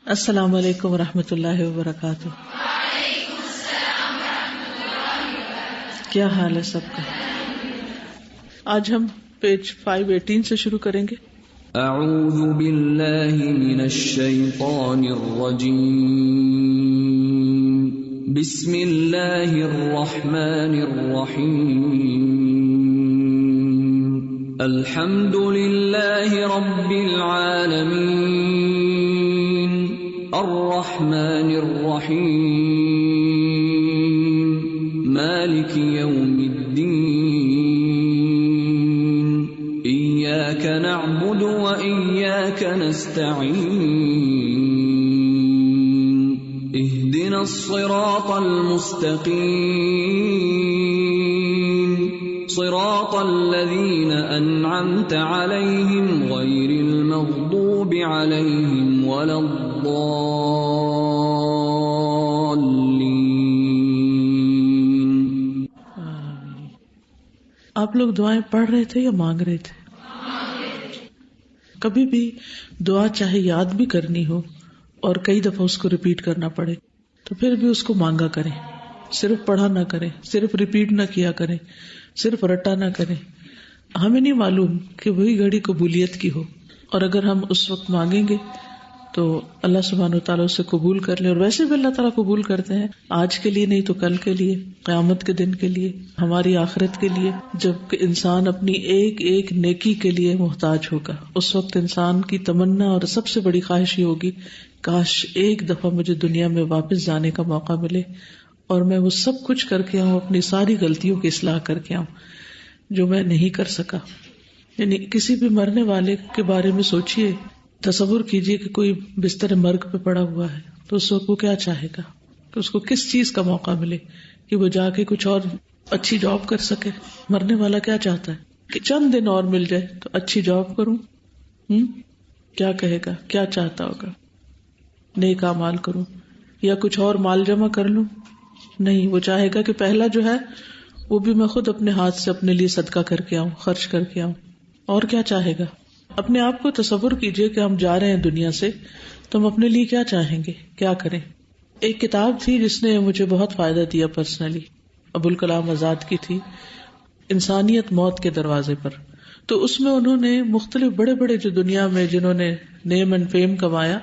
السلام علیکم ورحمۃ اللہ وبرکاتہ. کیا حال ہے سب کا؟ آج ہم پیج 518 سے شروع کریں گے. اعوذ باللہ من الشیطان الرجیم. بسم اللہ الرحمن الرحیم. الحمد للہ رب العالمین الرحمن الرحیم مالک یوم الدین ایاک نعبد و ایاک نستعین اہدنا الصراط المستقیم صراط الذین انعمت علیہم غیر المغضوب علیہم ولا الضالین. آپ لوگ دعائیں پڑھ رہے تھے یا مانگ رہے تھے؟ کبھی بھی دعا چاہے یاد بھی کرنی ہو اور کئی دفعہ اس کو ریپیٹ کرنا پڑے تو پھر بھی اس کو مانگا کریں. صرف پڑھا نہ کریں، صرف ریپیٹ نہ کیا کریں، صرف رٹا نہ کریں. ہمیں نہیں معلوم کہ وہی گھڑی قبولیت کی ہو، اور اگر ہم اس وقت مانگیں گے تو اللہ سبحانہ و تعالیٰ اسے قبول کر لے. اور ویسے بھی اللہ تعالیٰ قبول کرتے ہیں، آج کے لیے نہیں تو کل کے لیے، قیامت کے دن کے لیے، ہماری آخرت کے لیے، جب کہ انسان اپنی ایک ایک نیکی کے لیے محتاج ہوگا. اس وقت انسان کی تمنا اور سب سے بڑی خواہش یہ ہوگی، کاش ایک دفعہ مجھے دنیا میں واپس جانے کا موقع ملے اور میں وہ سب کچھ کر کے آؤں، اپنی ساری غلطیوں کی اصلاح کر کے آؤں جو میں نہیں کر سکا. یعنی کسی بھی مرنے والے کے بارے میں سوچئے، تصور کیجئے کہ کوئی بستر مرگ پہ پڑا ہوا ہے تو اس وقت وہ کیا چاہے گا کہ اس کو کس چیز کا موقع ملے کہ وہ جا کے کچھ اور اچھی جاب کر سکے. مرنے والا کیا چاہتا ہے کہ چند دن اور مل جائے تو اچھی جاب کروں. کیا کہے گا؟ کیا چاہتا ہوگا؟ نیک اعمال کروں یا کچھ اور مال جمع کر لوں؟ نہیں، وہ چاہے گا کہ پہلا جو ہے وہ بھی میں خود اپنے ہاتھ سے اپنے لیے صدقہ کر کے آؤں، خرچ کر کے آؤں. اور کیا چاہے گا؟ اپنے آپ کو تصور کیجئے کہ ہم جا رہے ہیں دنیا سے تو ہم اپنے لیے کیا چاہیں گے، کیا کریں. ایک کتاب تھی جس نے مجھے بہت فائدہ دیا پرسنلی، ابوالکلام آزاد کی تھی، انسانیت موت کے دروازے پر. تو اس میں انہوں نے مختلف بڑے بڑے جو دنیا میں جنہوں نے نیم اینڈ فیم کمایا،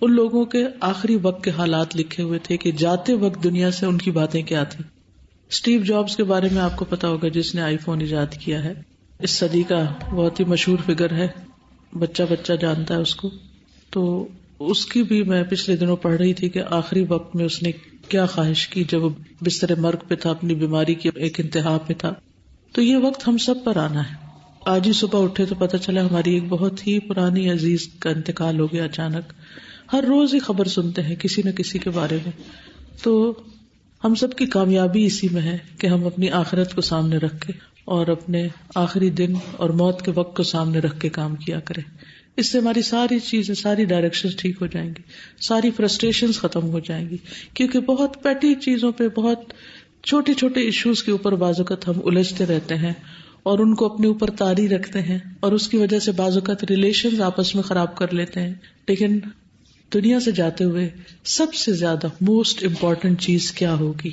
ان لوگوں کے آخری وقت کے حالات لکھے ہوئے تھے کہ جاتے وقت دنیا سے ان کی باتیں کیا تھیں. اسٹیو جابز کے بارے میں آپ کو پتا ہوگا، جس نے آئی فون ایجاد کیا ہے، اس صدی کا بہت ہی مشہور فگر ہے، بچہ بچہ جانتا ہے اس کو. تو اس کی بھی میں پچھلے دنوں پڑھ رہی تھی کہ آخری وقت میں اس نے کیا خواہش کی جب وہ بستر مرگ پہ تھا، اپنی بیماری کی ایک انتہا پہ تھا. تو یہ وقت ہم سب پر آنا ہے. آج ہی صبح اٹھے تو پتہ چلا ہماری ایک بہت ہی پرانی عزیز کا انتقال ہو گیا اچانک. ہر روز ہی خبر سنتے ہیں کسی نہ کسی کے بارے میں. تو ہم سب کی کامیابی اسی میں ہے کہ ہم اپنی آخرت کو سامنے رکھ کے اور اپنے آخری دن اور موت کے وقت کو سامنے رکھ کے کام کیا کریں. اس سے ہماری ساری چیزیں، ساری ڈائریکشنز ٹھیک ہو جائیں گی، ساری فرسٹریشنز ختم ہو جائیں گی. کیونکہ بہت پیٹی چیزوں پہ، بہت چھوٹے چھوٹے ایشوز کے اوپر بعض اوقات ہم الجھتے رہتے ہیں اور ان کو اپنے اوپر طاری رکھتے ہیں، اور اس کی وجہ سے بعض اوقات ریلیشنز آپس میں خراب کر لیتے ہیں. لیکن دنیا سے جاتے ہوئے سب سے زیادہ موسٹ امپورٹنٹ چیز کیا ہوگی،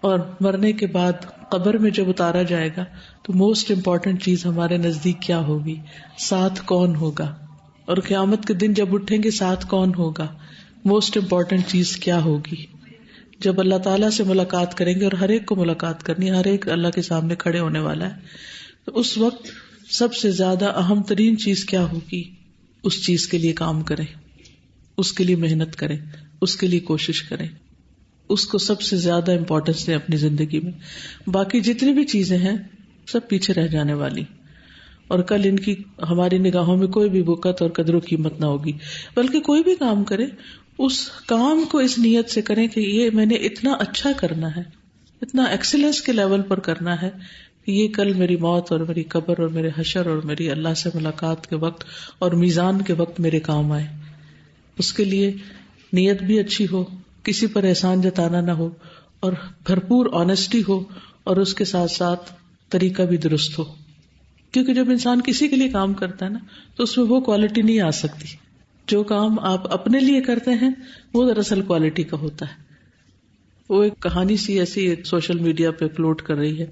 اور مرنے کے بعد قبر میں جب اتارا جائے گا تو موسٹ امپورٹنٹ چیز ہمارے نزدیک کیا ہوگی، ساتھ کون ہوگا. اور قیامت کے دن جب اٹھیں گے ساتھ کون ہوگا، موسٹ امپورٹنٹ چیز کیا ہوگی. جب اللہ تعالیٰ سے ملاقات کریں گے، اور ہر ایک کو ملاقات کرنی، ہر ایک اللہ کے سامنے کھڑے ہونے والا ہے، تو اس وقت سب سے زیادہ اہم ترین چیز کیا ہوگی، اس چیز کے لیے کام کریں، اس کے لیے محنت کریں، اس کے لیے کوشش کریں، اس کو سب سے زیادہ امپورٹنس دیں اپنی زندگی میں. باقی جتنی بھی چیزیں ہیں سب پیچھے رہ جانے والی، اور کل ان کی ہماری نگاہوں میں کوئی بھی وقت اور قدر و قیمت نہ ہوگی. بلکہ کوئی بھی کام کرے، اس کام کو اس نیت سے کریں کہ یہ میں نے اتنا اچھا کرنا ہے، اتنا ایکسلنس کے لیول پر کرنا ہے کہ یہ کل میری موت اور میری قبر اور میرے حشر اور میری اللہ سے ملاقات کے وقت اور میزان کے وقت میرے کام آئے. اس کے لیے نیت بھی اچھی ہو، کسی پر احسان جتانا نہ ہو، اور بھرپور آنیسٹی ہو، اور اس کے ساتھ ساتھ طریقہ بھی درست ہو. کیونکہ جب انسان کسی کے لیے کام کرتا ہے نا تو اس میں وہ کوالٹی نہیں آ سکتی جو کام آپ اپنے لیے کرتے ہیں وہ دراصل کوالٹی کا ہوتا ہے. وہ ایک کہانی سی ایسی سوشل میڈیا پہ فلوٹ کر رہی ہے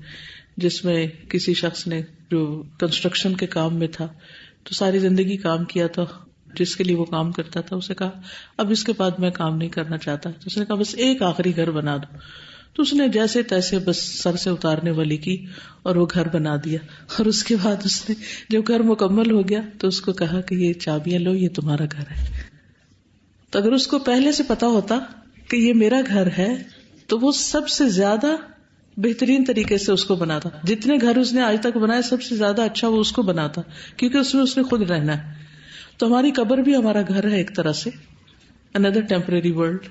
جس میں کسی شخص نے جو کنسٹرکشن کے کام میں تھا تو ساری زندگی کام کیا تھا، جس کے لیے وہ کام کرتا تھا اسے کہا اب اس کے بعد میں کام نہیں کرنا چاہتا. تو اس نے کہا بس ایک آخری گھر بنا دو. تو اس نے جیسے تیسے بس سر سے اتارنے والی کی اور وہ گھر بنا دیا. اور اس کے بعد اس نے جب گھر مکمل ہو گیا تو اس کو کہا کہ یہ چابیاں لو، یہ تمہارا گھر ہے. تو اگر اس کو پہلے سے پتا ہوتا کہ یہ میرا گھر ہے تو وہ سب سے زیادہ بہترین طریقے سے اس کو بناتا. جتنے گھر اس نے آج تک بنائے سب سے زیادہ اچھا وہ اس کو بناتا، کیونکہ اس نے خود رہنا ہے. تو ہماری قبر بھی ہمارا گھر ہے ایک طرح سے، another temporary world.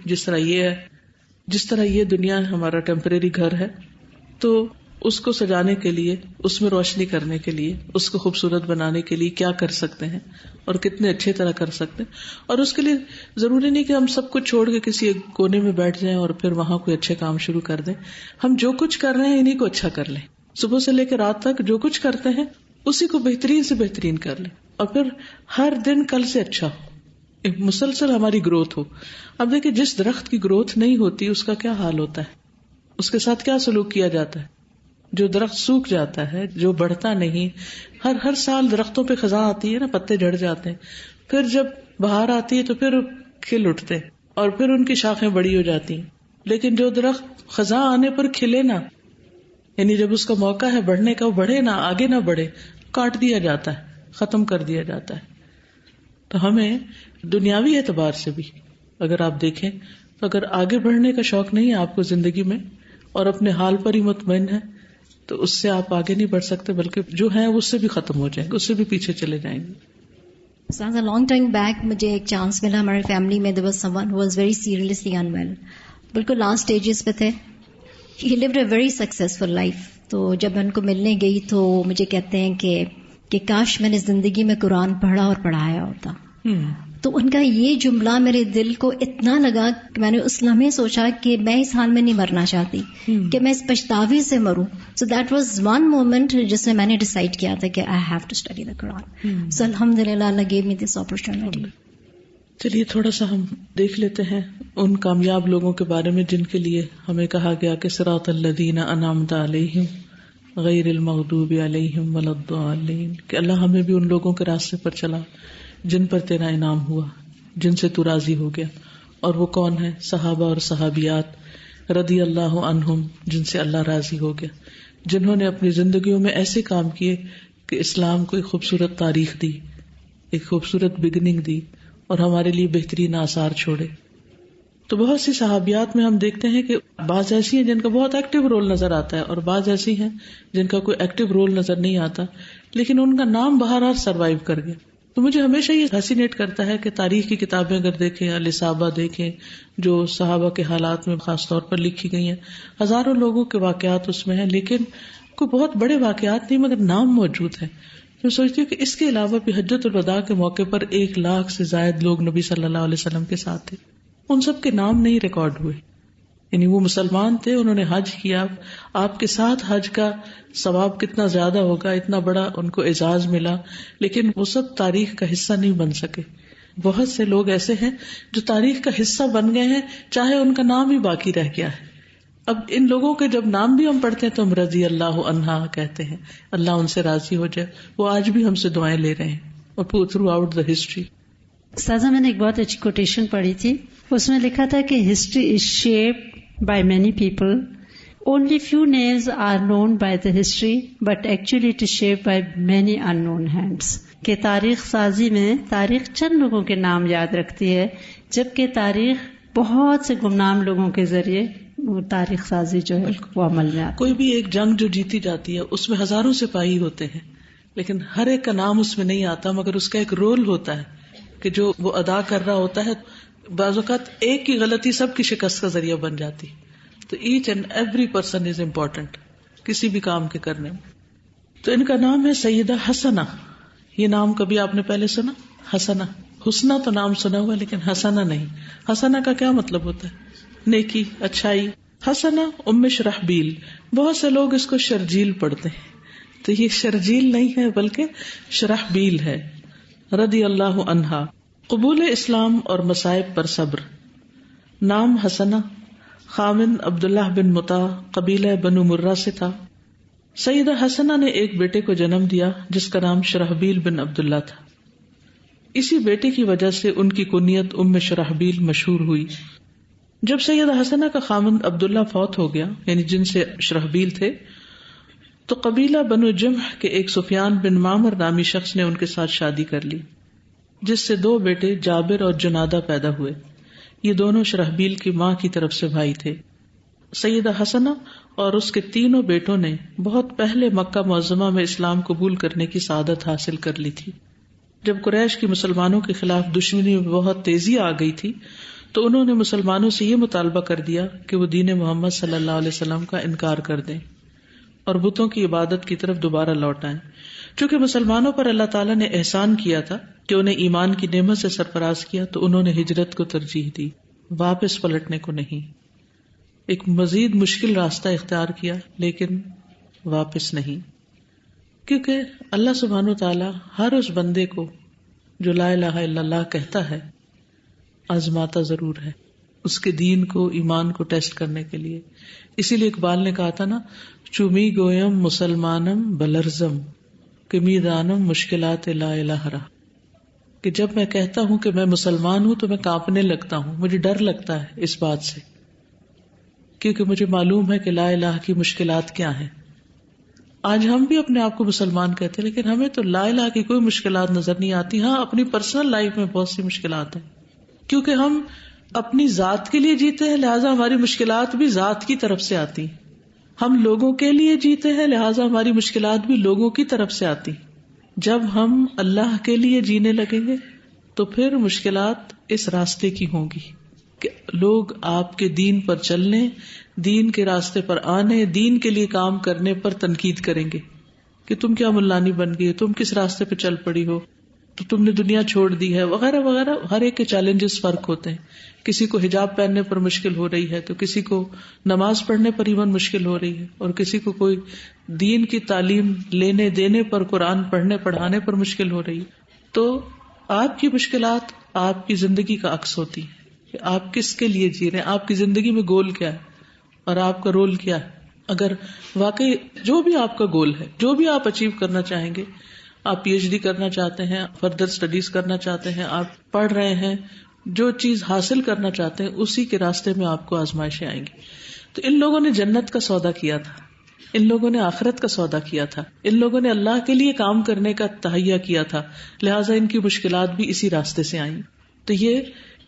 جس طرح یہ دنیا ہمارا ٹیمپریری گھر ہے، تو اس کو سجانے کے لیے، اس میں روشنی کرنے کے لیے، اس کو خوبصورت بنانے کے لیے کیا کر سکتے ہیں اور کتنے اچھے طرح کر سکتے ہیں. اور اس کے لیے ضروری نہیں کہ ہم سب کچھ چھوڑ کے کسی ایک کونے میں بیٹھ جائیں اور پھر وہاں کوئی اچھے کام شروع کر دیں. ہم جو کچھ کر رہے ہیں انہیں کو اچھا کر لیں. صبح سے لے کے رات تک جو کچھ کرتے ہیں اسی کو بہترین سے بہترین کر لیں، اور پھر ہر دن کل سے اچھا ہو، ایک مسلسل ہماری گروتھ ہو. اب دیکھیں جس درخت کی گروتھ نہیں ہوتی اس کا کیا حال ہوتا ہے، اس کے ساتھ کیا سلوک کیا جاتا ہے. جو درخت سوکھ جاتا ہے، جو بڑھتا نہیں، ہر سال درختوں پہ خزاں آتی ہے نا، پتے جھڑ جاتے ہیں، پھر جب بہار آتی ہے تو پھر کھل اٹھتے اور پھر ان کی شاخیں بڑی ہو جاتی ہیں. لیکن جو درخت خزاں آنے پر کھلے نا، یعنی جب اس کا موقع ہے بڑھنے کا، وہ بڑھے نہ، آگے نہ بڑھے، کاٹ دیا جاتا ہے، ختم کر دیا جاتا ہے. تو ہمیں دنیاوی اعتبار سے بھی اگر آپ دیکھیں تو اگر آگے بڑھنے کا شوق نہیں ہے آپ کو زندگی میں اور اپنے حال پر ہی مطمئن ہے تو اس سے آپ آگے نہیں بڑھ سکتے، بلکہ جو ہیں اس سے بھی ختم ہو جائیں گے، اس سے بھی پیچھے چلے جائیں گے. لانگ ٹائم بیک مجھے ایک چانس ملا ہمارے فیملی میں. there was someone who was very seriously unwell. بالکل لاسٹ اسٹیجز پہ تھے. he lived a very successful life. تو جب میں ان کو ملنے گئی تو مجھے کہتے ہیں کہ کاش میں نے زندگی میں قرآن پڑھا اور پڑھایا ہوتا. تو ان کا یہ جملہ میرے دل کو اتنا لگا کہ میں نے اس لمحے سوچا کہ میں اس حال میں نہیں مرنا چاہتی کہ میں اس پچھتاوے سے مروں. So that was one moment جس میں نے ڈیسائیڈ کیا تھا کہ I have to study the Quran. So الحمدللہ اللہ گیو می دس اپرچونٹی. چلیے تھوڑا سا ہم دیکھ لیتے ہیں ان کامیاب لوگوں کے بارے میں جن کے لیے ہمیں کہا گیا کہ صراط الذین انعمت علیہم غیر المغضوب علیہم ولا الضالین، کہ اللہ ہمیں بھی ان لوگوں کے راستے پر چلا جن پر تیرا انعام ہوا، جن سے تو راضی ہو گیا. اور وہ کون ہے؟ صحابہ اور صحابیات رضی اللہ عنہم، جن سے اللہ راضی ہو گیا، جنہوں نے اپنی زندگیوں میں ایسے کام کیے کہ اسلام کو ایک خوبصورت تاریخ دی، ایک خوبصورت بگننگ دی اور ہمارے لیے بہترین آثار چھوڑے. تو بہت سی صحابیات میں ہم دیکھتے ہیں کہ بعض ایسی ہیں جن کا بہت ایکٹیو رول نظر آتا ہے اور بعض ایسی ہیں جن کا کوئی ایکٹیو رول نظر نہیں آتا، لیکن ان کا نام بہرحال سروائیو کر گیا. تو مجھے ہمیشہ یہ فیسینیٹ کرتا ہے کہ تاریخ کی کتابیں اگر دیکھیں، الصحابہ دیکھیں، جو صحابہ کے حالات میں خاص طور پر لکھی گئی ہیں، ہزاروں لوگوں کے واقعات اس میں ہیں، لیکن کوئی بہت بڑے واقعات نہیں مگر نام موجود ہیں. میں سوچتی ہوں کہ اس کے علاوہ بھی حجۃ الوداع کے موقع پر 1,00,000 سے زائد لوگ نبی صلی اللہ علیہ وسلم کے ساتھ تھے، ان سب کے نام نہیں ریکارڈ ہوئے. یعنی وہ مسلمان تھے، انہوں نے حج کیا، آپ کے ساتھ حج کا ثواب کتنا زیادہ ہوگا، اتنا بڑا ان کو اعزاز ملا، لیکن وہ سب تاریخ کا حصہ نہیں بن سکے. بہت سے لوگ ایسے ہیں جو تاریخ کا حصہ بن گئے ہیں، چاہے ان کا نام ہی باقی رہ گیا ہے. اب ان لوگوں کے جب نام بھی ہم پڑھتے ہیں تو ہم رضی اللہ عنہا کہتے ہیں، اللہ ان سے راضی ہو جائے. وہ آج بھی ہم سے دعائیں لے رہے ہیں اور تھرو آؤٹ دا ہسٹری. سازا میں نے ایک بہت اچھی کوٹیشن پڑھی تھی، اس میں لکھا تھا کہ history is shaped by many people. Only few names are known by the history, but actually it is shaped by many unknown hands. کہ تاریخ سازی میں تاریخ چند لوگوں کے نام یاد رکھتی ہے، جبکہ تاریخ بہت سے گمنام لوگوں کے ذریعے وہ تاریخ سازی جو ہے وہ عمل میں آتی ہے. کوئی بھی ایک جنگ جو جیتی جاتی ہے اس میں ہزاروں سپاہی ہوتے ہیں، لیکن ہر ایک کا نام اس میں نہیں آتا، مگر اس کا ایک رول ہوتا ہے کہ جو وہ ادا کر رہا ہوتا ہے. بعض اوقات ایک کی غلطی سب کی شکست کا ذریعہ بن جاتی. تو each and every person is important کسی بھی کام کے کرنے میں. تو ان کا نام ہے سیدہ حسنہ. یہ نام کبھی آپ نے پہلے سنا؟ حسنہ، حسنہ تو نام سنا ہوا لیکن حسنہ نہیں. حسنہ کا کیا مطلب ہوتا ہے؟ نیکی، اچھائی. حسنہ ام شرحبیل، بہت سے لوگ اس کو شرجیل پڑھتے ہیں، تو یہ شرجیل نہیں ہے بلکہ شرحبیل ہے. رضی اللہ عنہا. قبول اسلام اور مصائب پر صبر. نام حسنہ، خامن عبداللہ بن مطاع، قبیلہ بنو مرہ سے تھا. سیدہ حسنہ نے ایک بیٹے کو جنم دیا جس کا نام شرحبیل بن عبداللہ تھا. اسی بیٹے کی وجہ سے ان کی کنیت ام شرحبیل مشہور ہوئی. جب سیدہ حسنہ کا خامن عبداللہ فوت ہو گیا، یعنی جن سے شرحبیل تھے، تو قبیلہ بنو جمح کے ایک سفیان بن معمر نامی شخص نے ان کے ساتھ شادی کر لی، جس سے 2 بیٹے جابر اور جنادہ پیدا ہوئے. یہ دونوں شرحبیل کی ماں کی طرف سے بھائی تھے. سیدہ حسنہ اور اس کے 3 بیٹوں نے بہت پہلے مکہ معظمہ میں اسلام قبول کرنے کی سعادت حاصل کر لی تھی. جب قریش کی مسلمانوں کے خلاف دشمنی میں بہت تیزی آ گئی تھی تو انہوں نے مسلمانوں سے یہ مطالبہ کر دیا کہ وہ دین محمد صلی اللہ علیہ وسلم کا انکار کر دیں اور بتوں کی عبادت کی طرف دوبارہ لوٹ آئیں. چونکہ مسلمانوں پر اللہ تعالیٰ نے احسان کیا تھا کہ انہیں ایمان کی نعمت سے سرفراز کیا، تو انہوں نے ہجرت کو ترجیح دی، واپس پلٹنے کو نہیں. ایک مزید مشکل راستہ اختیار کیا لیکن واپس نہیں، کیونکہ اللہ سبحانہ و تعالیٰ ہر اس بندے کو جو لا الہ الا اللہ کہتا ہے آزماتا ضرور ہے، اس کے دین کو، ایمان کو ٹیسٹ کرنے کے لیے. اسی لیے اقبال نے کہا تھا نا، چومی گویم مسلمانم بلرزم کمی دانم مشکلات لا الہ رہا، کہ جب میں کہتا ہوں کہ میں مسلمان ہوں تو میں کانپنے لگتا ہوں، مجھے ڈر لگتا ہے اس بات سے، کیونکہ مجھے معلوم ہے کہ لا الہ کی مشکلات کیا ہیں. آج ہم بھی اپنے آپ کو مسلمان کہتے ہیں لیکن ہمیں تو لا الہ کی کوئی مشکلات نظر نہیں آتی. ہاں، اپنی پرسنل لائف میں بہت سی مشکلات ہیں، کیونکہ ہم اپنی ذات کے لیے جیتے ہیں، لہٰذا ہماری مشکلات بھی ذات کی طرف سے آتی. ہم لوگوں کے لیے جیتے ہیں، لہٰذا ہماری مشکلات بھی لوگوں کی طرف سے آتی. جب ہم اللہ کے لیے جینے لگیں گے تو پھر مشکلات اس راستے کی ہوں گی کہ لوگ آپ کے دین پر چلنے، دین کے راستے پر آنے، دین کے لیے کام کرنے پر تنقید کریں گے کہ تم کیا ملانی بن گئی، تم کس راستے پہ چل پڑی ہو، تو تم نے دنیا چھوڑ دی ہے، وغیرہ وغیرہ. ہر ایک کے چیلنجز فرق ہوتے ہیں. کسی کو حجاب پہننے پر مشکل ہو رہی ہے تو کسی کو نماز پڑھنے پر ایون مشکل ہو رہی ہے، اور کسی کو کوئی دین کی تعلیم لینے دینے پر، قرآن پڑھنے پڑھانے پر مشکل ہو رہی ہے. تو آپ کی مشکلات آپ کی زندگی کا عکس ہوتی ہے کہ آپ کس کے لیے جی رہے ہیں، آپ کی زندگی میں گول کیا ہے اور آپ کا رول کیا ہے. اگر واقعی جو بھی آپ کا گول ہے، جو بھی آپ اچیو کرنا چاہیں گے، آپ PhD کرنا چاہتے ہیں، فردر اسٹڈیز کرنا چاہتے ہیں، آپ پڑھ رہے ہیں، جو چیز حاصل کرنا چاہتے ہیں، اسی کے راستے میں آپ کو آزمائشیں آئیں گی. تو ان لوگوں نے جنت کا سودا کیا تھا، ان لوگوں نے آخرت کا سودا کیا تھا، ان لوگوں نے اللہ کے لیے کام کرنے کا تہیہ کیا تھا، لہٰذا ان کی مشکلات بھی اسی راستے سے آئیں. تو یہ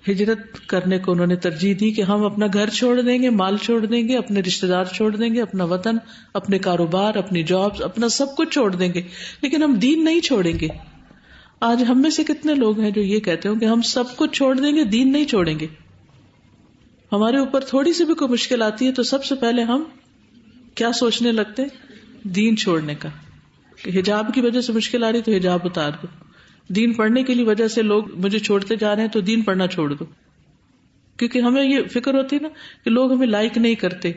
ہجرت کرنے کو انہوں نے ترجیح دی کہ ہم اپنا گھر چھوڑ دیں گے، مال چھوڑ دیں گے، اپنے رشتے دار چھوڑ دیں گے، اپنا وطن، اپنے کاروبار، اپنی جابز، اپنا سب کچھ چھوڑ دیں گے، لیکن ہم دین نہیں چھوڑیں گے. آج ہم میں سے کتنے لوگ ہیں جو یہ کہتے ہیں کہ ہم سب کچھ چھوڑ دیں گے، دین نہیں چھوڑیں گے. ہمارے اوپر تھوڑی سی بھی کوئی مشکل آتی ہے تو سب سے پہلے ہم کیا سوچنے لگتے ہیں؟ دین چھوڑنے کا، کہ حجاب کی وجہ سے مشکل آ رہی تو حجاب اتار دو، دین پڑھنے کی وجہ سے لوگ مجھے چھوڑتے جا رہے ہیں تو دین پڑھنا چھوڑ دو. کیونکہ ہمیں یہ فکر ہوتی ہے نا کہ لوگ ہمیں لائک نہیں کرتے،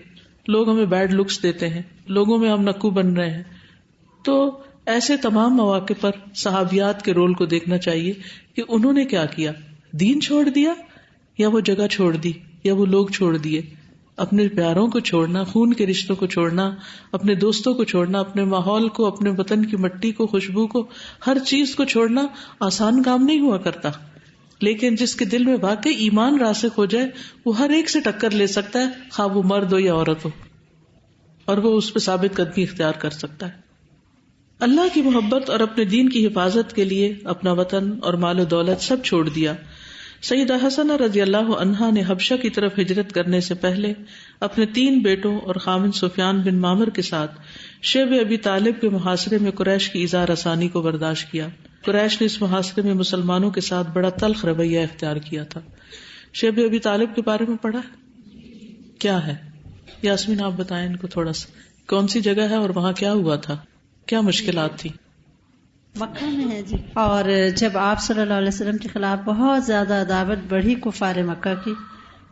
لوگ ہمیں بیڈ لکس دیتے ہیں، لوگوں میں ہم نکو بن رہے ہیں. تو ایسے تمام مواقع پر صحابیات کے رول کو دیکھنا چاہیے کہ انہوں نے کیا کیا، دین چھوڑ دیا یا وہ جگہ چھوڑ دی یا وہ لوگ چھوڑ دیے. اپنے پیاروں کو چھوڑنا، خون کے رشتوں کو چھوڑنا، اپنے دوستوں کو چھوڑنا، اپنے ماحول کو، اپنے وطن کی مٹی کو، خوشبو کو، ہر چیز کو چھوڑنا آسان کام نہیں ہوا کرتا. لیکن جس کے دل میں واقعی ایمان راسخ ہو جائے وہ ہر ایک سے ٹکر لے سکتا ہے، خواہ وہ مرد ہو یا عورت ہو، اور وہ اس پہ ثابت قدمی اختیار کر سکتا ہے. اللہ کی محبت اور اپنے دین کی حفاظت کے لیے اپنا وطن اور مال و دولت سب چھوڑ دیا. سیدہ حسنہ رضی اللہ عنہا نے حبشہ کی طرف ہجرت کرنے سے پہلے اپنے 3 بیٹوں اور خامن سفیان بن معمر کے ساتھ شیب ابی طالب کے محاصرے میں قریش کی ایذا رسانی کو برداشت کیا. قریش نے اس محاصرے میں مسلمانوں کے ساتھ بڑا تلخ رویہ اختیار کیا تھا. شیب ابی طالب کے بارے میں پڑھا کیا ہے؟ یاسمین آپ بتائیں ان کو تھوڑا سا، کون سی جگہ ہے اور وہاں کیا ہوا تھا، کیا مشکلات تھی؟ مکہ میں ہے جی. اور جب آپ صلی اللہ علیہ وسلم کے خلاف بہت زیادہ عداوت بڑھی کفار مکہ کی،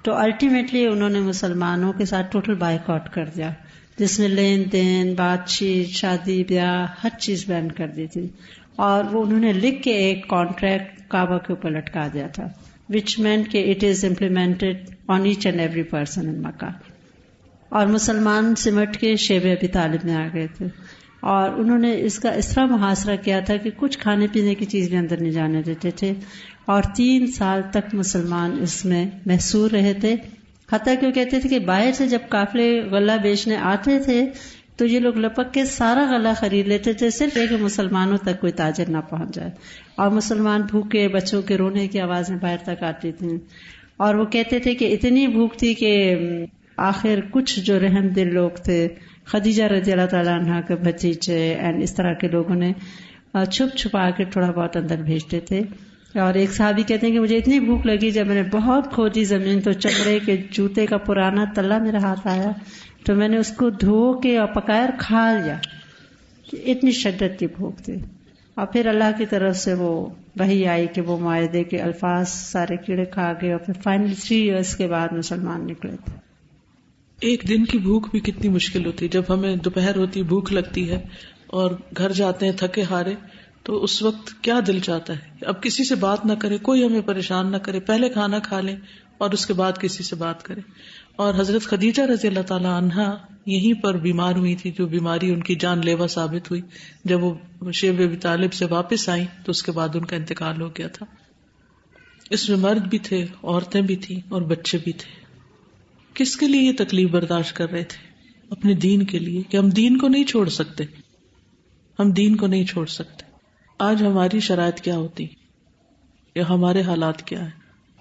تو الٹیمیٹلی انہوں نے مسلمانوں کے ساتھ ٹوٹل بائیک آؤٹ کر دیا، جس میں لین دین، بات چیت، شادی بیاہ، ہر چیز بین کر دی تھی. اور وہ انہوں نے لکھ کے ایک کانٹریکٹ کعبہ کے اوپر لٹکا دیا تھا which meant کہ it is implemented on each and every person in Makkah. اور مسلمان سمٹ کے شیب ابی طالب میں آ گئے تھے اور انہوں نے اس کا اس طرح محاصرہ کیا تھا کہ کچھ کھانے پینے کی چیز بھی اندر نہیں جانے دیتے تھے، اور 3 سال تک مسلمان اس میں محصور رہے تھے. حتیٰ کہ وہ کہتے تھے کہ باہر سے جب قافلے غلہ بیچنے آتے تھے تو یہ لوگ لپک کے سارا غلہ خرید لیتے تھے، صرف یہ کہ مسلمانوں تک کوئی تاجر نہ پہنچ جائے. اور مسلمان بھوکے، بچوں کے رونے کی آوازیں باہر تک آتی تھیں، اور وہ کہتے تھے کہ اتنی بھوک تھی کہ آخر کچھ جو رحم دل لوگ تھے، خدیجہ رضی اللہ تعالیٰ عنہ کے بھتیجے اینڈ اس طرح کے لوگوں نے چھپ چھپا کے تھوڑا بہت اندر بھیجتے تھے. اور ایک صحابی کہتے ہیں کہ مجھے اتنی بھوک لگی جب میں نے بہت کھودی زمین تو چمڑے کے جوتے کا پرانا تلا میرے ہاتھ آیا تو میں نے اس کو دھو کے اور پکایا اور کھا لیا. اتنی شدت کی بھوک تھی. اور پھر اللہ کی طرف سے وہ وحی آئی کہ وہ معاہدے کے الفاظ سارے کیڑے کھا گئے، اور پھر فائنلی 3 ایئرس کے بعد مسلمان نکلے تھے. ایک دن کی بھوک بھی کتنی مشکل ہوتی ہے. جب ہمیں دوپہر ہوتی بھوک لگتی ہے اور گھر جاتے ہیں تھکے ہارے تو اس وقت کیا دل چاہتا ہے اب کسی سے بات نہ کرے، کوئی ہمیں پریشان نہ کرے، پہلے کھانا کھا لیں اور اس کے بعد کسی سے بات کریں. اور حضرت خدیجہ رضی اللہ تعالی عنہا یہیں پر بیمار ہوئی تھی، جو بیماری ان کی جان لیوا ثابت ہوئی. جب وہ شیب ابی طالب سے واپس آئیں تو اس کے بعد ان کا انتقال ہو گیا تھا. اس میں مرد بھی تھے، عورتیں بھی تھیں اور بچے بھی تھے. کس کے لیے یہ تکلیف برداشت کر رہے تھے؟ اپنے دین کے لیے، کہ ہم دین کو نہیں چھوڑ سکتے، ہم دین کو نہیں چھوڑ سکتے. آج ہماری شرائط کیا ہوتی یا ہمارے حالات کیا ہے؟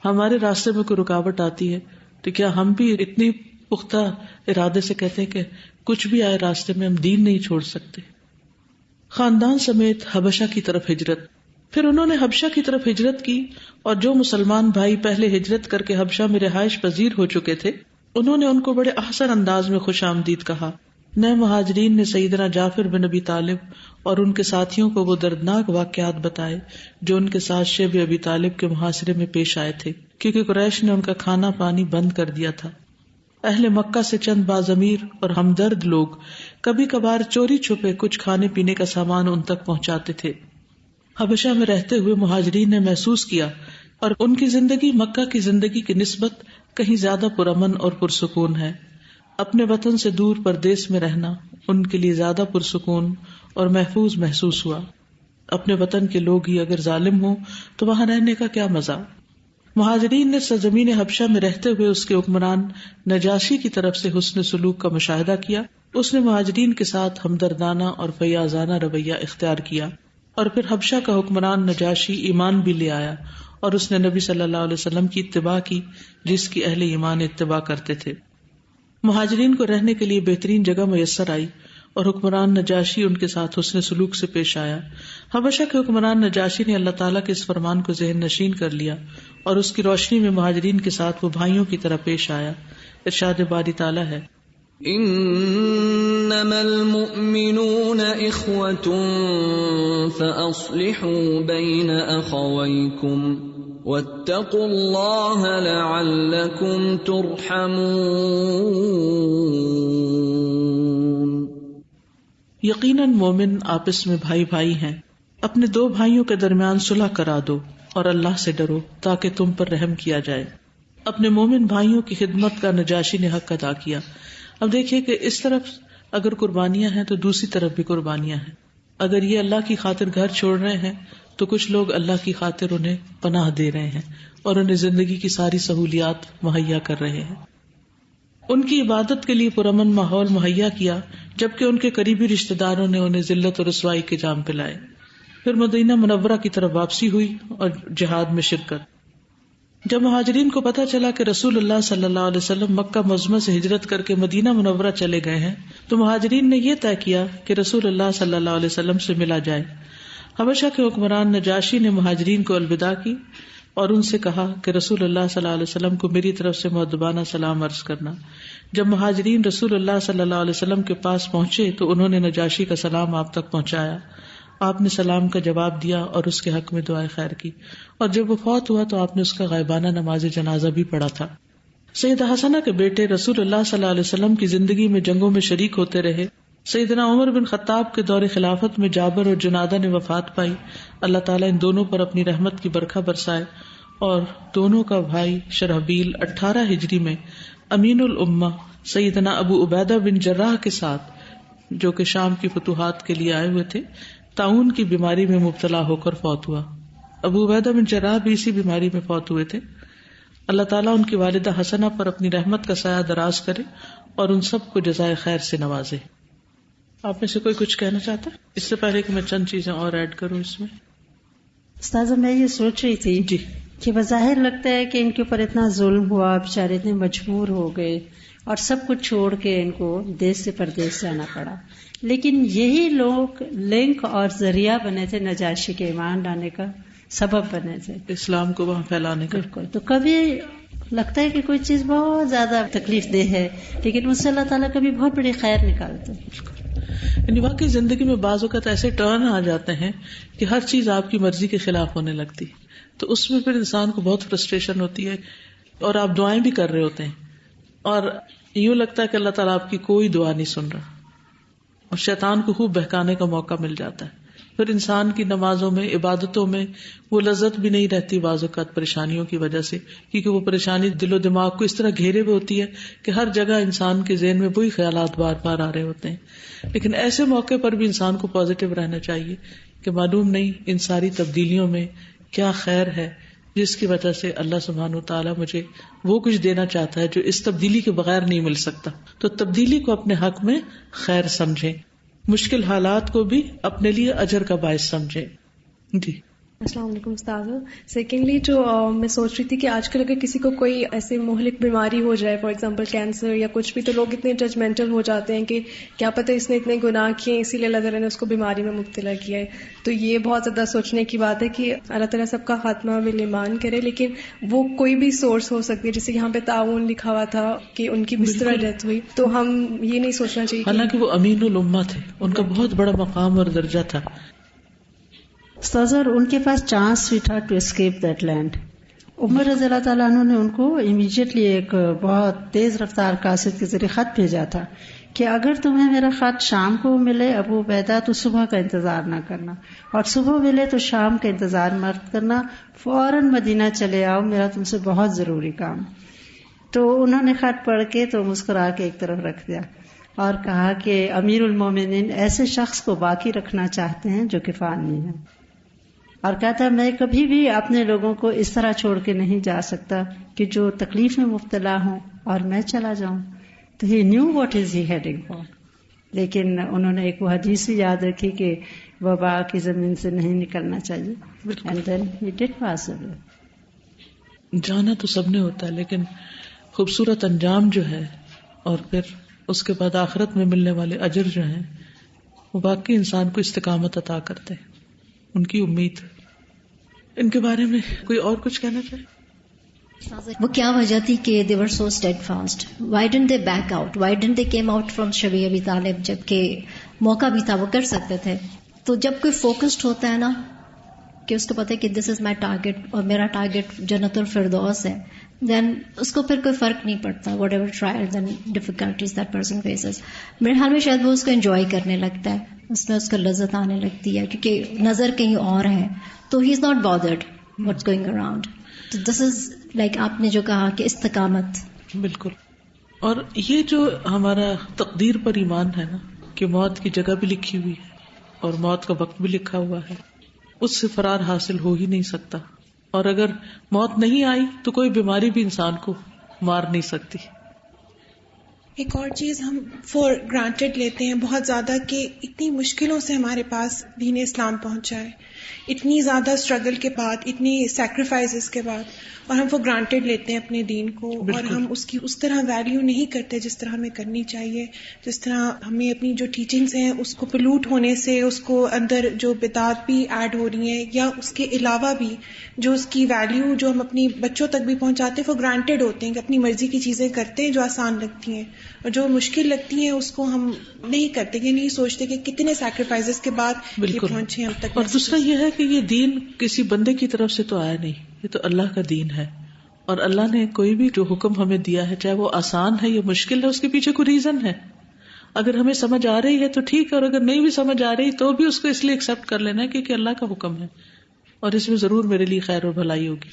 ہمارے راستے میں کوئی رکاوٹ آتی ہے تو کیا ہم بھی اتنی پختہ ارادے سے کہتے ہیں کہ کچھ بھی آئے راستے میں ہم دین نہیں چھوڑ سکتے؟ خاندان سمیت حبشہ کی طرف ہجرت. پھر انہوں نے حبشہ کی طرف ہجرت کی، اور جو مسلمان بھائی پہلے ہجرت کر کے حبشہ میں رہائش پذیر ہو چکے تھے انہوں نے ان کو بڑے احسن انداز میں خوش آمدید کہا. نئے مہاجرین نے سیدنا جعفر بن ابی طالب اور ان کے ساتھیوں کو وہ دردناک واقعات بتائے جو ان کے ساتھ شیب ابی طالب کے محاصرے میں پیش آئے تھے، کیونکہ قریش نے ان کا کھانا پانی بند کر دیا تھا. اہل مکہ سے چند باضمیر اور ہمدرد لوگ کبھی کبھار چوری چھپے کچھ کھانے پینے کا سامان ان تک پہنچاتے تھے. حبشہ میں رہتے ہوئے مہاجرین نے محسوس کیا اور ان کی زندگی مکہ کی زندگی کی نسبت کہیں زیادہ پرامن اور پرسکون ہے. اپنے وطن سے دور پردیس میں رہنا ان کے لیے زیادہ پرسکون اور محفوظ محسوس ہوا. اپنے وطن کے لوگ ہی اگر ظالم ہوں تو وہاں رہنے کا کیا مزہ. مہاجرین نے سرزمین حبشہ میں رہتے ہوئے اس کے حکمران نجاشی کی طرف سے حسن سلوک کا مشاہدہ کیا. اس نے مہاجرین کے ساتھ ہمدردانہ اور فیاضانہ رویہ اختیار کیا، اور پھر حبشہ کا حکمران نجاشی ایمان بھی لے آیا اور اس نے نبی صلی اللہ علیہ وسلم کی اتباع کی جس کی اہل ایمان اتباع کرتے تھے. مہاجرین کو رہنے کے لیے بہترین جگہ میسر آئی اور حکمران نجاشی ان کے ساتھ حسن سلوک سے پیش آیا. حبشہ کے حکمران نجاشی نے اللہ تعالیٰ کے اس فرمان کو ذہن نشین کر لیا اور اس کی روشنی میں مہاجرین کے ساتھ وہ بھائیوں کی طرح پیش آیا. ارشاد باری تعالیٰ ہے، انما المؤمنون اخوة فاصلحوا بين اخويكم واتقوا الله لعلكم ترحمون. یقیناً مومن آپس میں بھائی بھائی ہیں، اپنے 2 بھائیوں کے درمیان صلح کرا دو اور اللہ سے ڈرو تاکہ تم پر رحم کیا جائے. اپنے مومن بھائیوں کی خدمت کا نجاشی نے حق ادا کیا. اب دیکھیے کہ اس طرف اگر قربانیاں ہیں تو دوسری طرف بھی قربانیاں ہیں. اگر یہ اللہ کی خاطر گھر چھوڑ رہے ہیں تو کچھ لوگ اللہ کی خاطر انہیں پناہ دے رہے ہیں اور انہیں زندگی کی ساری سہولیات مہیا کر رہے ہیں. ان کی عبادت کے لیے پرامن ماحول مہیا کیا، جبکہ ان کے قریبی رشتہ داروں نے انہیں ذلت اور رسوائی کے جام پلائے. پھر مدینہ منورہ کی طرف واپسی ہوئی اور جہاد میں شرکت. جب مہاجرین کو پتہ چلا کہ رسول اللہ صلی اللہ علیہ وسلم مکہ معظمہ سے ہجرت کر کے مدینہ منورہ چلے گئے ہیں تو مہاجرین نے یہ طے کیا کہ رسول اللہ صلی اللہ علیہ وسلم سے ملا جائے. حبشہ کے حکمران نجاشی نے مہاجرین کو الوداع کی اور ان سے کہا کہ رسول اللہ صلی اللہ علیہ وسلم کو میری طرف سے مؤدبانہ سلام عرض کرنا. جب مہاجرین رسول اللہ صلی اللہ علیہ وسلم کے پاس پہنچے تو انہوں نے نجاشی کا سلام آپ تک پہنچایا. آپ نے سلام کا جواب دیا اور اس کے حق میں دعائے خیر کی، اور جب وہ فوت ہوا تو آپ نے اس کا غائبانہ نماز جنازہ بھی پڑھا تھا. سیدہ حسنہ کے بیٹے رسول اللہ صلی اللہ علیہ وسلم کی زندگی میں جنگوں میں شریک ہوتے رہے سیدنا عمر بن خطاب کے دور خلافت میں جابر اور جنادہ نے وفات پائی. اللہ تعالیٰ ان دونوں پر اپنی رحمت کی برکھا برسائے اور دونوں کا بھائی شرحبیل 18 ہجری میں امین الامہ سیدنا ابو عبیدہ بن جراح کے ساتھ، جو کہ شام کی فتوحات کے لیے آئے ہوئے تھے، طاعون کی بیماری میں مبتلا ہو کر فوت ہوا. ابو عبیدہ بن جراح بھی اسی بیماری میں فوت ہوئے تھے. اللہ تعالیٰ ان کی والدہ حسنہ پر اپنی رحمت کا سایہ دراز کرے اور ان سب کو جزائے خیر سے نوازے. آپ میں سے کوئی کچھ کہنا چاہتا ہے اس سے پہلے کہ میں چند چیزیں اور ایڈ کروں اس میں؟ استاذہ میں یہ سوچ رہی تھی جی کہ بظاہر لگتا ہے کہ ان کے اوپر اتنا ظلم ہوا، بیچارے اتنے مجبور ہو گئے اور سب کچھ چھوڑ کے ان کو دیس سے پردیس جانا پڑا، لیکن یہی لوگ لنک اور ذریعہ بنے تھے نجاشی کے ایمان لانے کا، سبب بنے تھے اسلام کو وہاں پھیلانے کا. بالکل. تو کبھی لگتا ہے کہ کوئی چیز بہت زیادہ تکلیف دہ ہے، لیکن اس سے اللہ تعالیٰ کبھی بہت بڑی خیر نکالتے ہیں. یعنی واقعی زندگی میں بعض اوقات ایسے ٹرن آ جاتے ہیں کہ ہر چیز آپ کی مرضی کے خلاف ہونے لگتی، تو اس میں پھر انسان کو بہت فرسٹریشن ہوتی ہے اور آپ دعائیں بھی کر رہے ہوتے ہیں اور یوں لگتا ہے کہ اللہ تعالیٰ آپ کی کوئی دعا نہیں سن رہا اور شیطان کو خوب بہکانے کا موقع مل جاتا ہے. پھر انسان کی نمازوں میں، عبادتوں میں وہ لذت بھی نہیں رہتی بعض اوقات پریشانیوں کی وجہ سے، کیونکہ وہ پریشانی دل و دماغ کو اس طرح گھیرے ہوئے ہوتی ہے کہ ہر جگہ انسان کے ذہن میں وہی خیالات بار بار آ رہے ہوتے ہیں. لیکن ایسے موقع پر بھی انسان کو پازیٹیو رہنا چاہیے کہ معلوم نہیں ان ساری تبدیلیوں میں کیا خیر ہے جس کی وجہ سے اللہ سبحانہ وتعالیٰ مجھے وہ کچھ دینا چاہتا ہے جو اس تبدیلی کے بغیر نہیں مل سکتا. تو تبدیلی کو اپنے حق میں خیر سمجھیں، مشکل حالات کو بھی اپنے لیے اجر کا باعث سمجھیں. جی السلام علیکم استاد. سیکنڈلی جو میں سوچ رہی تھی کہ آج کل اگر کسی کو کوئی ایسے مہلک بیماری ہو جائے، فار ایگزامپل کینسر یا کچھ بھی، تو لوگ اتنے ججمنٹل ہو جاتے ہیں کہ کیا پتہ اس نے اتنے گناہ کیے اسی لیے اللہ تعالیٰ نے اس کو بیماری میں مبتلا کیا ہے. تو یہ بہت زیادہ سوچنے کی بات ہے کہ اللہ تعالیٰ سب کا خاتمہ بالایمان کرے، لیکن وہ کوئی بھی سورس ہو سکتی ہے. جیسے یہاں پہ طاعون لکھا ہوا تھا کہ ان کی بستر ڈیتھ ہوئی، تو ہم یہ نہیں سوچنا چاہیے. حالانکہ وہ امین الامہ تھے، ان کا بہت بڑا مقام اور درجہ تھا. استاذہ ان کے پاس چانس بھی تھا ٹو اسکیپ دیٹ لینڈ. عمر رضی اللہ تعالیٰ عنہ نے ان کو امیڈیٹلی ایک بہت تیز رفتار قاصد کے ذریعے خط بھیجا تھا کہ اگر تمہیں میرا خط شام کو ملے ابو عبیدہ تو صبح کا انتظار نہ کرنا، اور صبح ملے تو شام کا انتظار مت کرنا، فوراً مدینہ چلے آؤ، میرا تم سے بہت ضروری کام. تو انہوں نے خط پڑھ کے تو مسکرا کے ایک طرف رکھ دیا اور کہا کہ امیر المومنین ایسے شخص کو باقی رکھنا چاہتے ہیں جو کہ فانی ہے، اور کہتا ہے میں کبھی بھی اپنے لوگوں کو اس طرح چھوڑ کے نہیں جا سکتا کہ جو تکلیف میں مبتلا ہوں اور میں چلا جاؤں. تو he knew what is he heading for. لیکن انہوں نے ایک وہ حدیث یاد رکھی کہ وبا کی زمین سے نہیں نکلنا چاہیے. اینڈ دین ہی ڈڈ پاس اوے. جانا تو سب نے ہوتا ہے، لیکن خوبصورت انجام جو ہے اور پھر اس کے بعد آخرت میں ملنے والے اجر جو ہیں وہ باقی انسان کو استقامت عطا کرتے ہیں. ان کی امید. ان کے بارے میں کوئی اور کچھ کہنا چاہے؟ وہ کیا وجہ تھی کہ they were so steadfast? Why didn't they back out? Why didn't they came out from شبی ابی طالب؟ جبکہ موقع بھی تھا، وہ کر سکتے تھے. تو جب کوئی فوکسڈ ہوتا ہے نا کہ اس کو پتہ ہے کہ دس از مائی ٹارگیٹ اور میرا ٹارگیٹ جنت الفردوس ہے، دین اس کو پھر کوئی فرق نہیں پڑتا what ever trials and difficulties that person faces. میرے خیال میں شاید وہ اس کو انجوائے کرنے لگتا ہے، اس میں اس کو لذت آنے لگتی ہے کیونکہ نظر کہیں اور ہے، تو he is not bothered what's going around. تو دس از لائک آپ نے جو کہا کہ استقامت. بالکل. اور یہ جو ہمارا تقدیر پر ایمان ہے نا کہ موت کی جگہ بھی لکھی ہوئی ہے اور موت کا وقت بھی لکھا ہوا ہے، اس سے فرار حاصل ہو ہی نہیں سکتا. اور اگر موت نہیں آئی تو کوئی بیماری بھی انسان کو مار نہیں سکتی. ایک اور چیز ہم فور گرانٹیڈ لیتے ہیں بہت زیادہ کہ اتنی مشکلوں سے ہمارے پاس دین اسلام پہنچا ہے، اتنی زیادہ اسٹرگل کے بعد، اتنی سیکریفائسز کے بعد، اور ہم وہ گرانٹیڈ لیتے ہیں اپنے دین کو. اور ہم اس کی اس طرح ویلیو نہیں کرتے جس طرح ہمیں کرنی چاہیے. جس طرح ہمیں اپنی جو ٹیچنگز ہیں اس کو پلوٹ ہونے سے، اس کو اندر جو بدعات بھی ایڈ ہو رہی ہیں، یا اس کے علاوہ بھی جو اس کی ویلیو جو ہم اپنی بچوں تک بھی پہنچاتے ہیں، وہ گرانٹیڈ ہوتے ہیں کہ اپنی مرضی کی چیزیں کرتے ہیں جو آسان لگتی ہیں، اور جو مشکل لگتی ہیں اس کو ہم نہیں کرتے، یہ نہیں سوچتے کہ کتنے سیکریفائسز کے بعد یہ پہنچے ہم تک. اور دوسرا یہ ہے کہ یہ دین کسی بندے کی طرف سے تو آیا نہیں، یہ تو اللہ کا دین ہے، اور اللہ نے کوئی بھی جو حکم ہمیں دیا ہے، چاہے وہ آسان ہے یا مشکل ہے، اس کے پیچھے کوئی ریزن ہے. اگر ہمیں سمجھ آ رہی ہے تو ٹھیک ہے، اور اگر نہیں بھی سمجھ آ رہی تو بھی اس کو اس لیے ایکسپٹ کر لینا ہے کیونکہ اللہ کا حکم ہے اور اس میں ضرور میرے لیے خیر اور بھلائی ہوگی.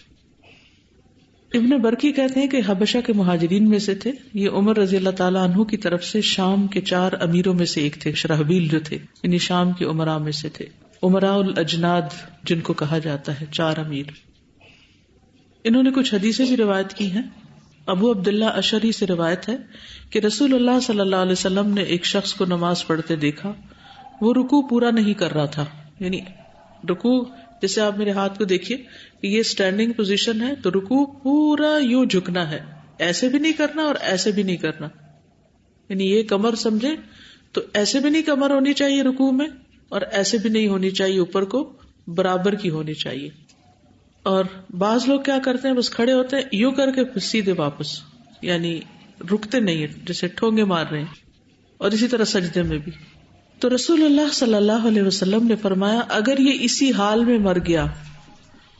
ابن برقی کہتے ہیں کہ حبشہ کے مہاجرین میں سے تھے. یہ عمر رضی اللہ تعالیٰ عنہ کی طرف سے شام کے 4 امیروں میں سے ایک تھے. شرحبیل جو تھے یعنی شام کے عمراء میں سے تھے، عمراء الاجناد جن کو کہا جاتا ہے، 4 امیر. انہوں نے کچھ حدیثیں بھی روایت کی ہیں. ابو عبداللہ اشعری سے روایت ہے کہ رسول اللہ صلی اللہ علیہ وسلم نے ایک شخص کو نماز پڑھتے دیکھا، وہ رکوع پورا نہیں کر رہا تھا. یعنی رکوع جیسے آپ میرے ہاتھ کو دیکھیے کہ یہ اسٹینڈنگ پوزیشن ہے، تو رکوع پورا یوں جھکنا ہے، ایسے بھی نہیں کرنا اور ایسے بھی نہیں کرنا. یعنی یہ کمر سمجھے تو ایسے بھی نہیں کمر ہونی چاہیے رکوع میں، اور ایسے بھی نہیں ہونی چاہیے، اوپر کو برابر کی ہونی چاہیے. اور بعض لوگ کیا کرتے ہیں، بس کھڑے ہوتے ہیں یوں کر کے سیدھے واپس، یعنی رکتے نہیں ہیں، جیسے ٹھونگے مار رہے ہیں. اور اسی طرح سجدے میں بھی. تو رسول اللہ صلی اللہ علیہ وسلم نے فرمایا اگر یہ اسی حال میں مر گیا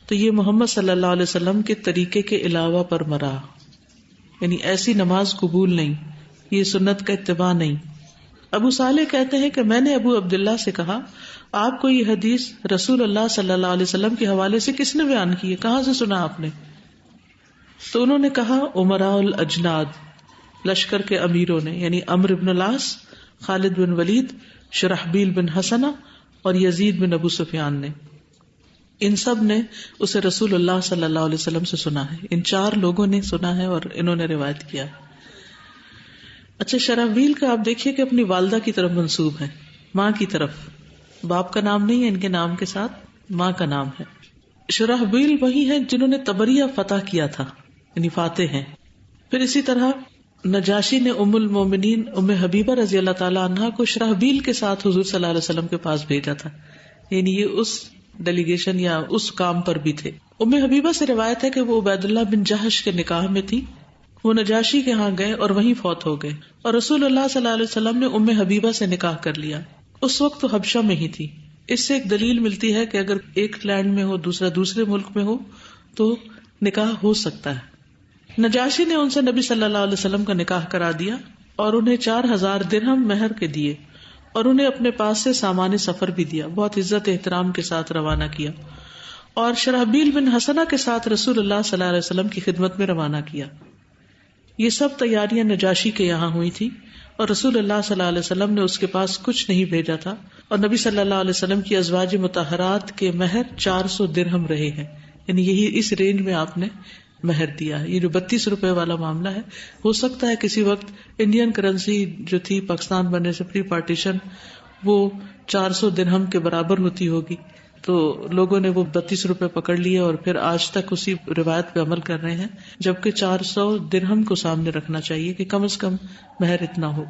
تو یہ محمد صلی اللہ علیہ وسلم کے طریقے کے علاوہ پر مرا، یعنی ایسی نماز قبول نہیں، یہ سنت کا اتباع نہیں. ابو صالح کہتے ہیں کہ میں نے ابو عبداللہ سے کہا آپ کو یہ حدیث رسول اللہ صلی اللہ علیہ وسلم کے حوالے سے کس نے بیان کی ہے، کہاں سے سنا آپ نے؟ تو انہوں نے کہا عمراء الاجناد، لشکر کے امیروں نے، یعنی عمرو بن العاص، خالد بن ولید، شرحبیل بن حسنہ اور یزید بن ابو سفیان نے. ان سب نے اسے رسول اللہ صلی اللہ علیہ وسلم سے سنا ہے. ان 4 لوگوں نے سنا ہے اور انہوں نے روایت کیا. اچھا، شرحبیل کا آپ دیکھیے کہ اپنی والدہ کی طرف منسوب ہے، ماں کی طرف، باپ کا نام نہیں ہے، ان کے نام کے ساتھ ماں کا نام ہے. شرحبیل وہی ہیں جنہوں نے طبریہ فتح کیا تھا، یعنی فاتح ہیں. پھر اسی طرح نجاشی نے ام المومنین ام حبیبہ رضی اللہ تعالیٰ عنہا کو شرحبیل کے ساتھ حضور صلی اللہ علیہ وسلم کے پاس بھیجا تھا، یعنی یہ اس ڈیلیگیشن یا اس کام پر بھی تھے. ام حبیبہ سے روایت ہے کہ وہ عبید اللہ بن جہش کے نکاح میں تھی. وہ نجاشی کے ہاں گئے اور وہیں فوت ہو گئے، اور رسول اللہ صلی اللہ علیہ وسلم نے ام حبیبہ سے نکاح کر لیا. اس وقت تو حبشہ میں ہی تھی. اس سے ایک دلیل ملتی ہے کہ اگر ایک لینڈ میں ہو دوسرا دوسرے ملک میں ہو تو نکاح ہو سکتا ہے. نجاشی نے ان سے نبی صلی اللہ علیہ وسلم کا نکاح کرا دیا اور انہیں 4000 درہم مہر کے دیے اور انہیں اپنے پاس سے سامان سفر بھی دیا. بہت عزت احترام کے ساتھ روانہ کیا اور شرحبیل بن حسنہ کے ساتھ رسول اللہ صلی اللہ علیہ وسلم کی خدمت میں روانہ کیا. یہ سب تیاریاں نجاشی کے یہاں ہوئی تھی اور رسول اللہ صلی اللہ علیہ وسلم نے اس کے پاس کچھ نہیں بھیجا تھا. اور نبی صلی اللہ علیہ وسلم کی ازواج مطہرات کے مہر 400 درہم رہے ہیں، یعنی یہی اس رینج میں آپ نے مہر دیا ہے. یہ جو 32 روپے والا معاملہ ہے، ہو سکتا ہے کسی وقت انڈین کرنسی جو تھی پاکستان بننے سے پری پارٹیشن وہ 400 درہم کے برابر ہوتی ہوگی، تو لوگوں نے وہ 32 روپے پکڑ لیے اور پھر آج تک اسی روایت پہ عمل کر رہے ہیں، جبکہ 400 درہم کو سامنے رکھنا چاہیے کہ کم از کم مہر اتنا ہو.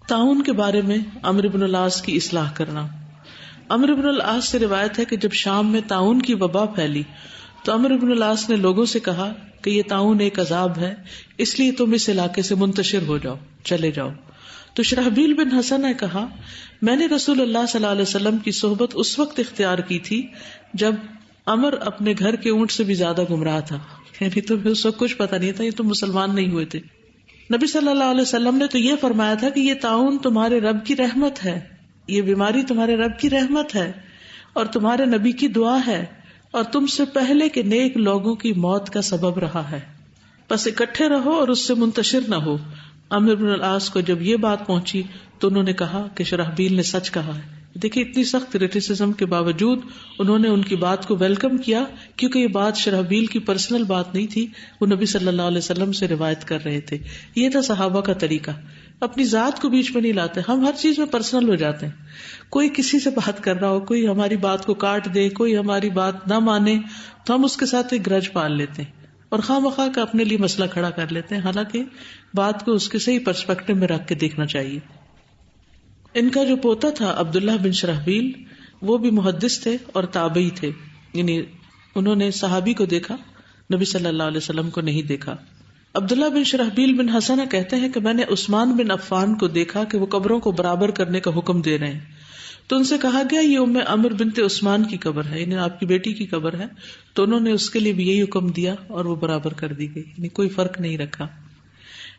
تعاون کے بارے میں عمرو بن العاص کی اصلاح کرنا. عمرو بن العاص سے روایت ہے کہ جب شام میں تعاون کی وبا پھیلی تو عمرو بن العاص نے لوگوں سے کہا کہ یہ تعاون ایک عذاب ہے، اس لیے تم اس علاقے سے منتشر ہو جاؤ، چلے جاؤ. تو شرحبیل بن حسن نے کہا میں نے رسول اللہ صلی اللہ علیہ وسلم کی صحبت اس وقت اختیار کی تھی جب عمر اپنے گھر کے اونٹ سے بھی زیادہ گمراہ تھا، یعنی تمہیں اس وقت کچھ پتا نہیں تھا، یہ تو مسلمان نہیں ہوئے تھے. نبی صلی اللہ علیہ وسلم نے تو یہ فرمایا تھا کہ یہ تعاون تمہارے رب کی رحمت ہے، یہ بیماری تمہارے رب کی رحمت ہے اور تمہارے نبی کی دعا ہے اور تم سے پہلے کے نیک لوگوں کی موت کا سبب رہا ہے، بس اکٹھے رہو اور اس سے منتشر نہ ہو. عمرو بن العاص کو جب یہ بات پہنچی تو انہوں نے کہا کہ شرحبیل نے سچ کہا ہے. دیکھیں اتنی سخت کریٹیسزم کے باوجود انہوں نے ان کی بات کو ویلکم کیا، کیونکہ یہ بات شرحبیل کی پرسنل بات نہیں تھی، وہ نبی صلی اللہ علیہ وسلم سے روایت کر رہے تھے. یہ تھا صحابہ کا طریقہ، اپنی ذات کو بیچ میں نہیں لاتے. ہم ہر چیز میں پرسنل ہو جاتے ہیں، کوئی کسی سے بات کر رہا ہو، کوئی ہماری بات کو کاٹ دے، کوئی ہماری بات نہ مانے تو ہم اس کے ساتھ ایک گرج پال لیتے ہیں اور خواہ مخواہ کا اپنے لیے مسئلہ کھڑا کر لیتے ہیں، حالانکہ بات کو اس کے صحیح پرسپیکٹو میں رکھ کے دیکھنا چاہیے. ان کا جو پوتا تھا عبداللہ بن شرحبیل، وہ بھی محدث تھے اور تابعی تھے، یعنی انہوں نے صحابی کو دیکھا، نبی صلی اللہ علیہ وسلم کو نہیں دیکھا. عبداللہ بن شرحبیل بن حسنہ کہتے ہیں کہ میں نے عثمان بن عفان کو دیکھا کہ وہ قبروں کو برابر کرنے کا حکم دے رہے ہیں، تو ان سے کہا گیا یہ ام عمر بنت عثمان کی قبر ہے، یعنی آپ کی بیٹی کی قبر ہے، تو انہوں نے اس کے لیے بھی یہی حکم دیا اور وہ برابر کر دی گئی، یعنی کوئی فرق نہیں رکھا.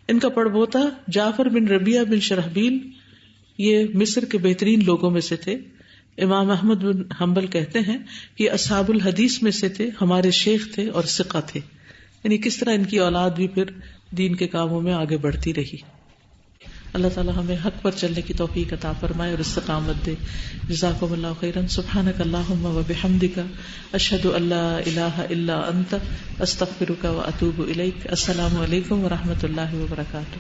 ان کا پڑبوتا جعفر بن ربیعہ بن شرحبیل یہ مصر کے بہترین لوگوں میں سے تھے. امام احمد بن حنبل کہتے ہیں کہ اصحاب الحدیث میں سے تھے، ہمارے شیخ تھے اور ثقہ تھے. یعنی کس طرح ان کی اولاد بھی پھر دین کے کاموں میں آگے بڑھتی رہی. اللہ تعالی ہمیں حق پر چلنے کی توفیق عطا فرمائے اور استقامت دے. جزاکم اللہ خیرا. سبحانک اللہم و بحمدک، اشہد ان لا الہ الا انت، استغفرک و اتوب الیک. السلام علیکم و رحمۃ اللہ وبرکاتہ.